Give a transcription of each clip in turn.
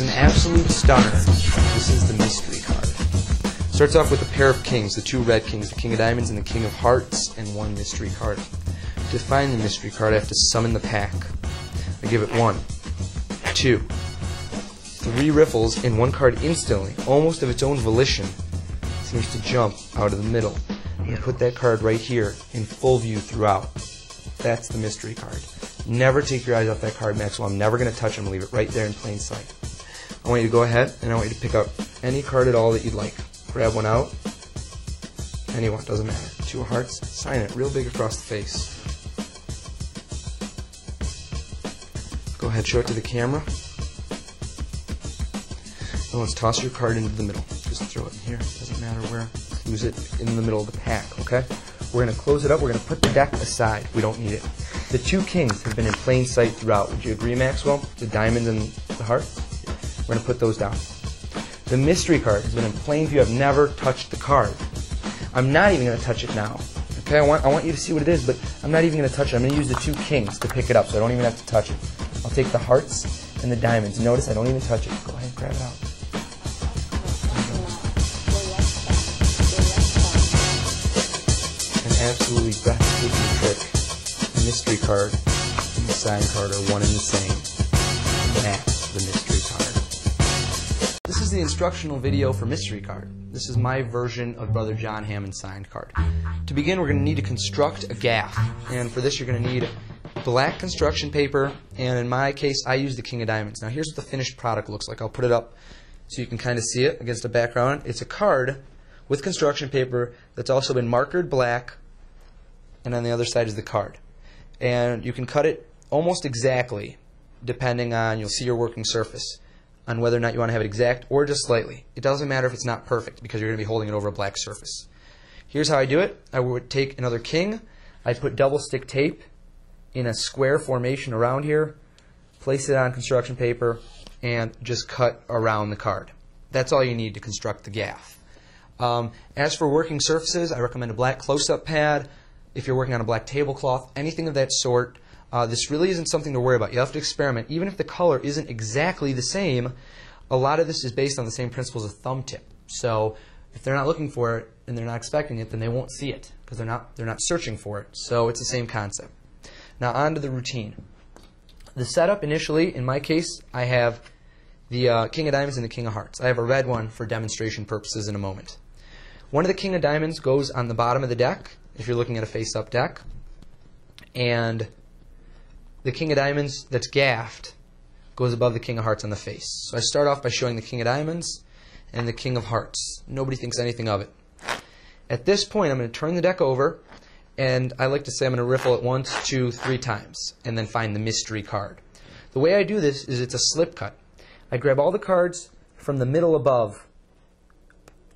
is an absolute stunner. This is the mystery card. Starts off with a pair of kings, the two red kings, the king of diamonds and the king of hearts, and one mystery card. To find the mystery card, I have to summon the pack. I give it 1, 2, 3 riffles, and one card instantly, almost of its own volition, seems to jump out of the middle. I'm going to put that card right here in full view throughout. That's the mystery card. Never take your eyes off that card, Maxwell. I'm never going to touch them. Leave it right there in plain sight. I want you to go ahead and I want you to pick up any card at all that you'd like. Grab one out. Anyone, doesn't matter. 2 of hearts. Sign it real big across the face. Go ahead, show it to the camera. Now let's toss your card into the middle. Just throw it in here. Doesn't matter where. Lose it in the middle of the pack, okay? We're going to close it up. We're going to put the deck aside. We don't need it. The 2 kings have been in plain sight throughout. Would you agree, Maxwell? The diamonds and the heart? We're going to put those down. The mystery card has been in plain view. I've never touched the card. I'm not even going to touch it now. Okay, I want you to see what it is, but I'm not even going to touch it. I'm going to use the 2 kings to pick it up, so I don't even have to touch it. I'll take the hearts and the diamonds. Notice I don't even touch it. Go ahead and grab it out. An absolutely breathtaking trick. The mystery card and the sign card are one and the same. That's the mystery card. This is the instructional video for mystery card. This is my version of Brother John Hammond's signed card. To begin, we're going to need to construct a gaff. And for this, you're going to need black construction paper, and in my case, I use the King of Diamonds. Now, here's what the finished product looks like. I'll put it up so you can kind of see it against the background. It's a card with construction paper that's also been markered black, and on the other side is the card. And you can cut it almost exactly, depending on, you'll see your working surface, on whether or not you want to have it exact or just slightly. It doesn't matter if it's not perfect because you're going to be holding it over a black surface. Here's how I do it. I would take another king. I'd put double stick tape in a square formation around here, place it on construction paper, and just cut around the card. That's all you need to construct the gaff. As for working surfaces, I recommend a black close-up pad. If you're working on a black tablecloth, anything of that sort, this really isn't something to worry about. You have to experiment. Even if the color isn't exactly the same, a lot of this is based on the same principles of thumb tip. So if they're not looking for it and they're not expecting it, then they won't see it because they're not searching for it. So it's the same concept. Now on to the routine. The setup initially, in my case, I have the King of Diamonds and the King of Hearts. I have a red one for demonstration purposes in a moment. One of the King of Diamonds goes on the bottom of the deck, if you're looking at a face-up deck, and the King of Diamonds that's gaffed goes above the King of Hearts on the face. So I start off by showing the King of Diamonds and the King of Hearts. Nobody thinks anything of it. At this point, I'm going to turn the deck over, and I like to say I'm going to riffle it 1, 2, 3 times, and then find the mystery card. The way I do this is it's a slip cut. I grab all the cards from the middle above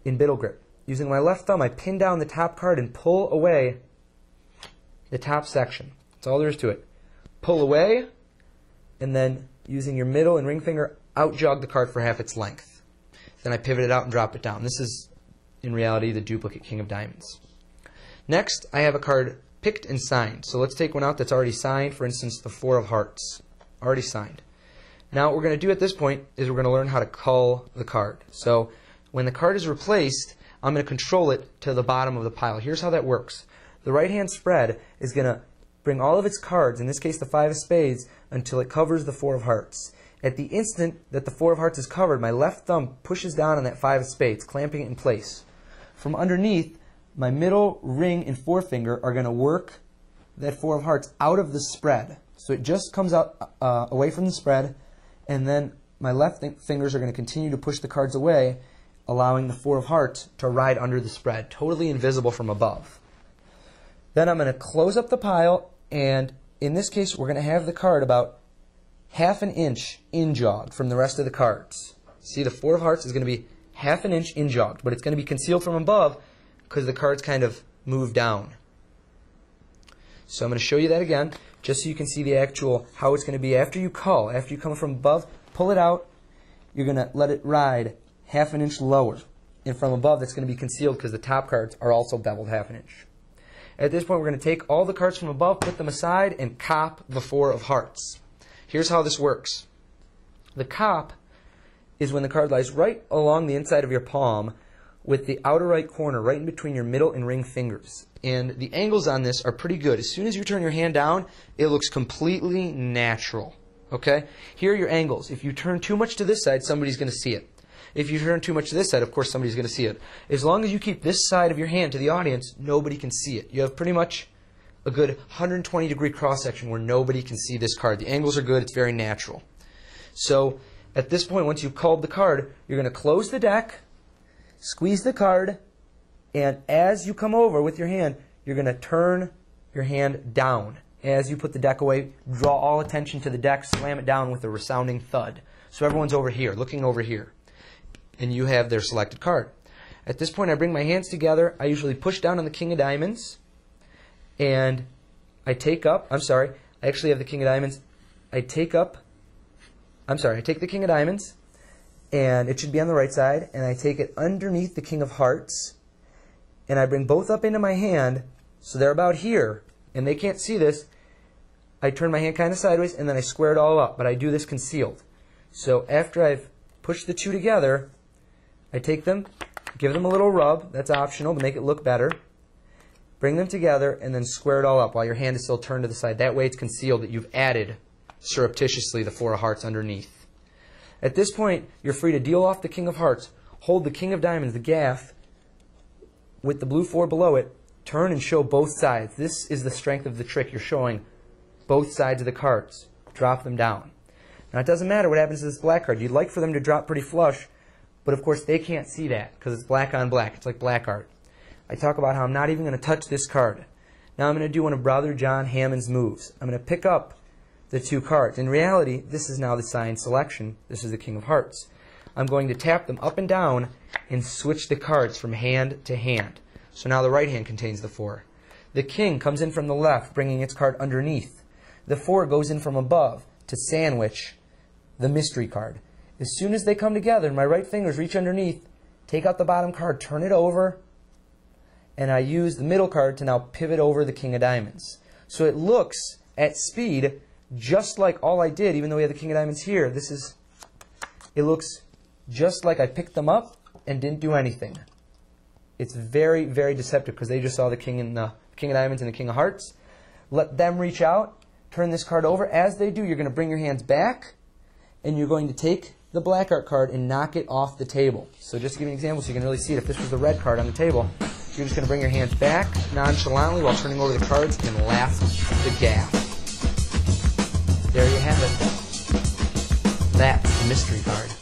in biddle grip. Using my left thumb, I pin down the top card and pull away the top section. That's all there is to it. Pull away, and then using your middle and ring finger, out jog the card for half its length. Then I pivot it out and drop it down. This is, in reality, the duplicate King of Diamonds. Next, I have a card picked and signed. So let's take one out that's already signed. For instance, the 4 of Hearts. Already signed. Now what we're going to do at this point is we're going to learn how to cull the card. So when the card is replaced, I'm going to control it to the bottom of the pile. Here's how that works. The right-hand spread is going to bring all of its cards, in this case the 5 of Spades, until it covers the 4 of Hearts. At the instant that the 4 of Hearts is covered, my left thumb pushes down on that 5 of Spades, clamping it in place. From underneath, my middle ring and forefinger are going to work that 4 of Hearts out of the spread. So it just comes out away from the spread, and then my left fingers are going to continue to push the cards away, allowing the 4 of Hearts to ride under the spread, totally invisible from above. Then I'm going to close up the pile, and in this case we're going to have the card about half an inch in-jogged from the rest of the cards. See, the 4 of Hearts is going to be half an inch in-jogged, but it's going to be concealed from above because the cards kind of move down. So I'm going to show you that again, just so you can see the actual, how it's going to be after you cull. After you come from above, pull it out, you're going to let it ride half an inch lower. And from above, that's going to be concealed because the top cards are also beveled half an inch. At this point, we're going to take all the cards from above, put them aside, and cop the 4 of Hearts. Here's how this works. The cop is when the card lies right along the inside of your palm with the outer right corner right in between your middle and ring fingers. And the angles on this are pretty good. As soon as you turn your hand down, it looks completely natural. Okay? Here are your angles. If you turn too much to this side, somebody's going to see it. If you turn too much to this side, of course somebody's going to see it. As long as you keep this side of your hand to the audience, nobody can see it. You have pretty much a good 120-degree cross-section where nobody can see this card. The angles are good. It's very natural. So at this point, once you've called the card, you're going to close the deck, squeeze the card, and as you come over with your hand, you're going to turn your hand down. As you put the deck away, draw all attention to the deck, slam it down with a resounding thud. So everyone's over here, looking over here. And you have their selected card. At this point, I bring my hands together. I usually push down on the king of diamonds. And I take up, I actually have the king of diamonds. I take the king of diamonds. And it should be on the right side. And I take it underneath the king of hearts. And I bring both up into my hand. So they're about here. And they can't see this. I turn my hand kind of sideways. And then I square it all up. But I do this concealed. So after I've pushed the two together, I take them, give them a little rub. That's optional to make it look better. Bring them together and then square it all up while your hand is still turned to the side. That way it's concealed that you've added surreptitiously the four of hearts underneath. At this point, you're free to deal off the king of hearts, hold the king of diamonds, the gaff, with the blue four below it, turn and show both sides. This is the strength of the trick. You're showing both sides of the cards. Drop them down. Now it doesn't matter what happens to this black card. You'd like for them to drop pretty flush, but of course they can't see that because it's black on black. It's like black art. I talk about how I'm not even going to touch this card. Now I'm going to do one of Brother John Hammond's moves. I'm going to pick up the two cards. In reality, this is now the sign selection. This is the king of hearts. I'm going to tap them up and down and switch the cards from hand to hand. So now the right hand contains the four. The king comes in from the left, bringing its card underneath. The four goes in from above to sandwich the mystery card. As soon as they come together, my right fingers reach underneath, take out the bottom card, turn it over, and I use the middle card to now pivot over the king of diamonds. So it looks at speed just like all I did, even though we have the king of diamonds here. It looks just like I picked them up and didn't do anything. It's very, very deceptive because they just saw the king of diamonds and the king of hearts. Let them reach out, turn this card over. As they do, you're going to bring your hands back, and you're going to take the black art card and knock it off the table. So just to give you an example so you can really see it, if this was the red card on the table, you're just going to bring your hands back nonchalantly while turning over the cards and laugh the gaff. There you have it. That's the mystery card.